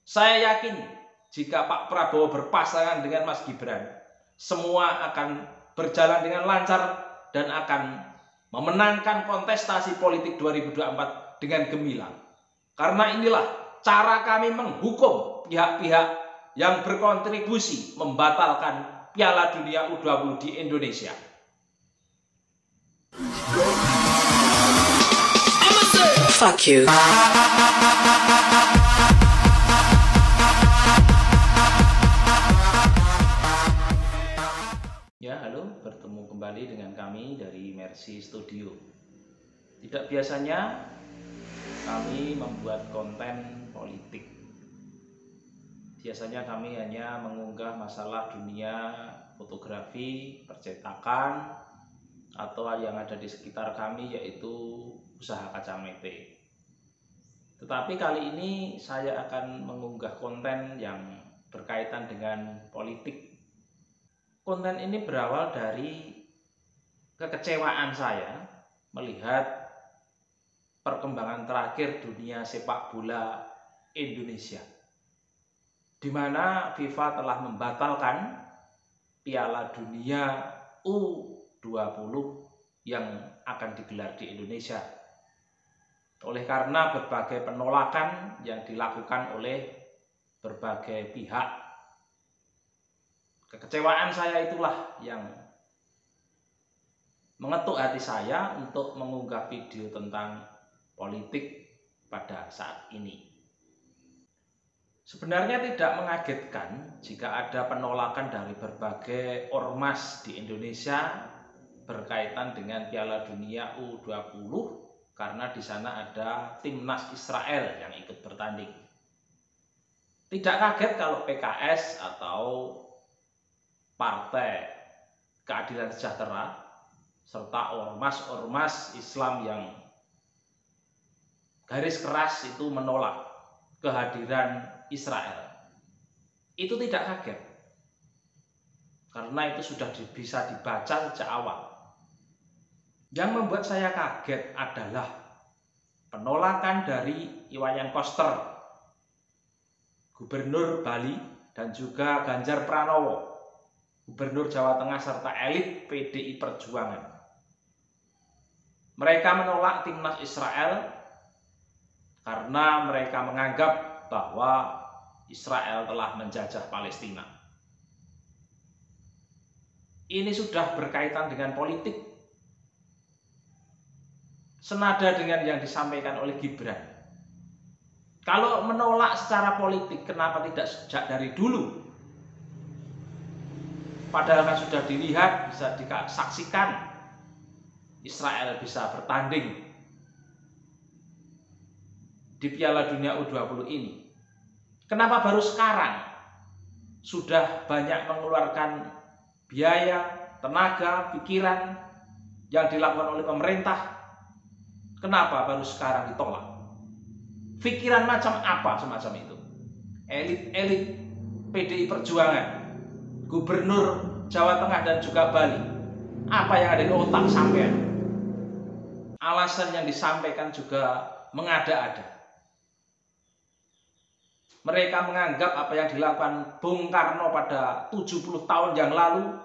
Saya yakin jika Pak Prabowo berpasangan dengan Mas Gibran, semua akan berjalan dengan lancar dan akan memenangkan kontestasi politik 2024 dengan gemilang. Karena inilah cara kami menghukum pihak-pihak yang berkontribusi membatalkan Piala Dunia U20 di Indonesia. Fuck you. Ya, halo, bertemu kembali dengan kami dari Mercy Studio. Tidak biasanya kami membuat konten politik. Biasanya kami hanya mengunggah masalah dunia fotografi, percetakan, atau yang ada di sekitar kami, yaitu usaha kacang mete. Tetapi kali ini saya akan mengunggah konten yang berkaitan dengan politik. Konten ini berawal dari kekecewaan saya melihat perkembangan terakhir dunia sepak bola Indonesia, di mana FIFA telah membatalkan Piala Dunia U20 yang akan digelar di Indonesia. Oleh karena berbagai penolakan yang dilakukan oleh berbagai pihak. Kekecewaan saya itulah yang mengetuk hati saya untuk mengunggah video tentang politik pada saat ini. Sebenarnya tidak mengagetkan jika ada penolakan dari berbagai ormas di Indonesia berkaitan dengan Piala Dunia U20 karena di sana ada timnas Israel yang ikut bertanding. Tidak kaget kalau PKS atau Partai Keadilan Sejahtera serta ormas-ormas Islam yang garis keras itu menolak kehadiran Israel. Itu tidak kaget, karena itu sudah bisa dibaca sejak awal. Yang membuat saya kaget adalah penolakan dari Iwayan Koster, Gubernur Bali, dan juga Ganjar Pranowo, Gubernur Jawa Tengah, serta elit PDI Perjuangan. Mereka menolak timnas Israel karena mereka menganggap bahwa Israel telah menjajah Palestina. Ini sudah berkaitan dengan politik, senada dengan yang disampaikan oleh Gibran. Kalau menolak secara politik, kenapa tidak sejak dari dulu? Padahal kan sudah dilihat, bisa disaksikan Israel bisa bertanding di Piala Dunia U20 ini. Kenapa baru sekarang? Sudah banyak mengeluarkan biaya, tenaga, pikiran yang dilakukan oleh pemerintah. Kenapa baru sekarang ditolak? Pikiran macam apa semacam itu? Elit-elit PDI Perjuangan, Gubernur Jawa Tengah dan juga Bali, apa yang ada di otak sampean? Alasan yang disampaikan juga mengada-ada. Mereka menganggap apa yang dilakukan Bung Karno pada 70 tahun yang lalu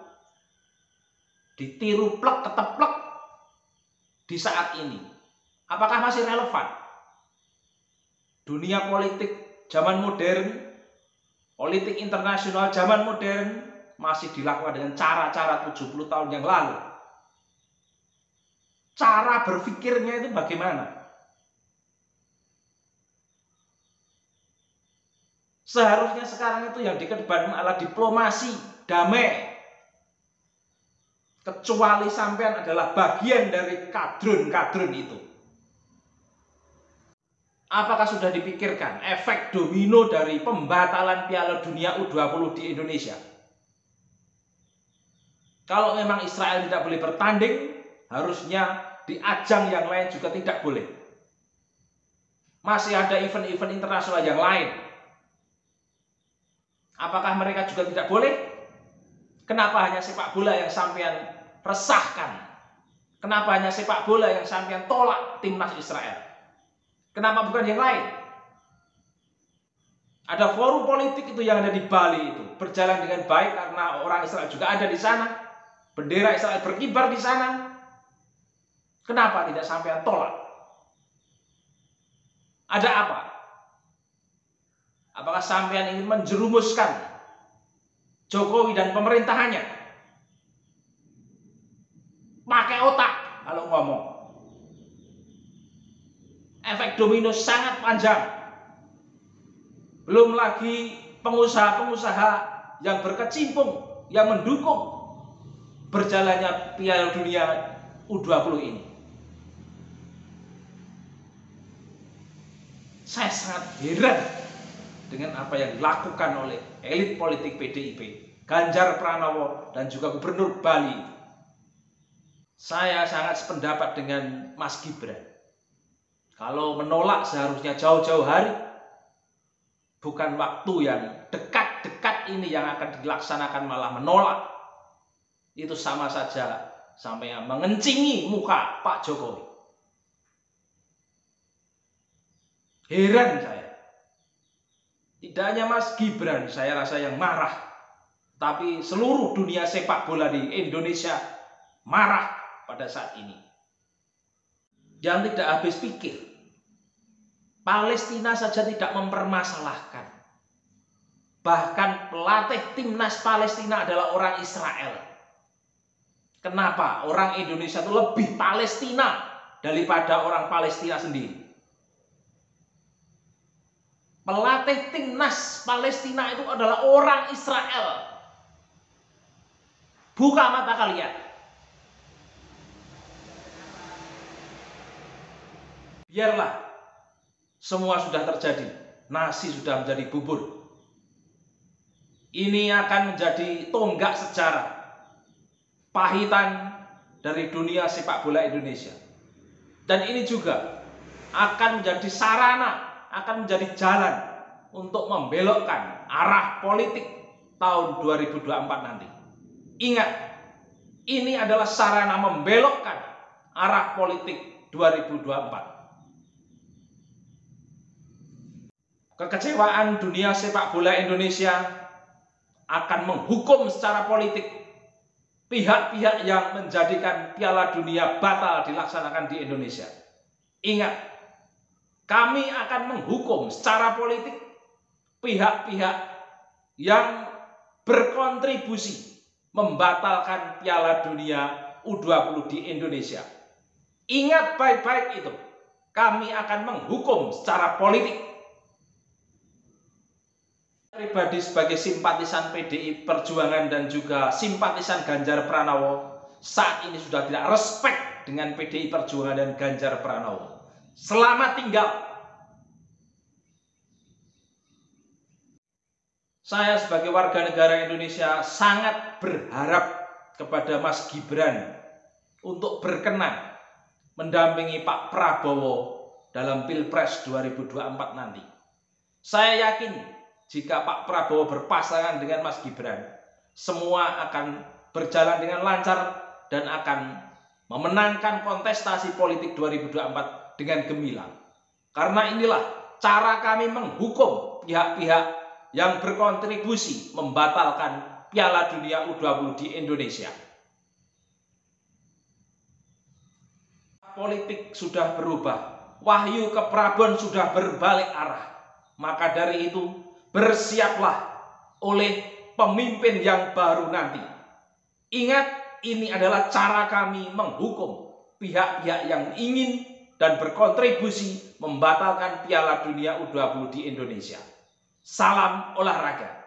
ditiru plek keteplek di saat ini. Apakah masih relevan? Dunia politik zaman modern, politik internasional zaman modern masih dilakukan dengan cara-cara 70 tahun yang lalu. Cara berpikirnya itu bagaimana? Seharusnya sekarang itu yang dikedepankan adalah diplomasi, damai. Kecuali sampean adalah bagian dari kadrun-kadrun itu. Apakah sudah dipikirkan efek domino dari pembatalan Piala Dunia U20 di Indonesia? Kalau memang Israel tidak boleh bertanding, harusnya di ajang yang lain juga tidak boleh. Masih ada event-event internasional yang lain. Apakah mereka juga tidak boleh? Kenapa hanya sepak bola yang sampean resahkan? Kenapa hanya sepak bola yang sampean tolak timnas Israel? Kenapa bukan yang lain? Ada forum politik itu yang ada di Bali itu berjalan dengan baik karena orang Israel juga ada di sana. Bendera Israel berkibar di sana. Kenapa tidak sampai tolak? Ada apa? Apakah sampean ingin menjerumuskan Jokowi dan pemerintahannya? Pakai otak kalau ngomong. Efek domino sangat panjang. Belum lagi pengusaha-pengusaha yang berkecimpung, yang mendukung berjalannya Piala Dunia U20 ini. Saya sangat heran dengan apa yang dilakukan oleh elit politik PDIP, Ganjar Pranowo dan juga Gubernur Bali. Saya sangat sependapat dengan Mas Gibran. Kalau menolak seharusnya jauh-jauh hari, bukan waktu yang dekat-dekat ini yang akan dilaksanakan malah menolak. Itu sama saja sampai mengencingi muka Pak Jokowi. Heran saya. Tidak hanya Mas Gibran saya rasa yang marah, tapi seluruh dunia sepak bola di Indonesia marah pada saat ini. Yang tidak habis pikir. Palestina saja tidak mempermasalahkan. Bahkan pelatih timnas Palestina adalah orang Israel. Kenapa orang Indonesia itu lebih Palestina daripada orang Palestina sendiri? Pelatih timnas Palestina itu adalah orang Israel. Buka mata kalian. Biarlah semua sudah terjadi. Nasi sudah menjadi bubur. Ini akan menjadi tonggak sejarah pahitan dari dunia sepak bola Indonesia. Dan ini juga akan menjadi sarana, akan menjadi jalan untuk membelokkan arah politik tahun 2024 nanti. Ingat, ini adalah sarana membelokkan arah politik 2024. Kekecewaan dunia sepak bola Indonesia akan menghukum secara politik pihak-pihak yang menjadikan Piala Dunia batal dilaksanakan di Indonesia. Ingat, kami akan menghukum secara politik pihak-pihak yang berkontribusi membatalkan Piala Dunia U20 di Indonesia. Ingat baik-baik itu, kami akan menghukum secara politik. Pribadi sebagai simpatisan PDI Perjuangan dan juga simpatisan Ganjar Pranowo saat ini sudah tidak respect dengan PDI Perjuangan dan Ganjar Pranowo. Selamat tinggal. Saya sebagai warga negara Indonesia sangat berharap kepada Mas Gibran untuk berkenan mendampingi Pak Prabowo dalam Pilpres 2024 nanti. Saya yakin jika Pak Prabowo berpasangan dengan Mas Gibran, semua akan berjalan dengan lancar dan akan memenangkan kontestasi politik 2024 dengan gemilang. Karena inilah cara kami menghukum pihak-pihak yang berkontribusi membatalkan Piala Dunia U20 di Indonesia. Politik sudah berubah, wahyu ke Prabon sudah berbalik arah. Maka dari itu, bersiaplah oleh pemimpin yang baru nanti. Ingat, ini adalah cara kami menghukum pihak-pihak yang ingin dan berkontribusi membatalkan Piala Dunia U20 di Indonesia. Salam olahraga.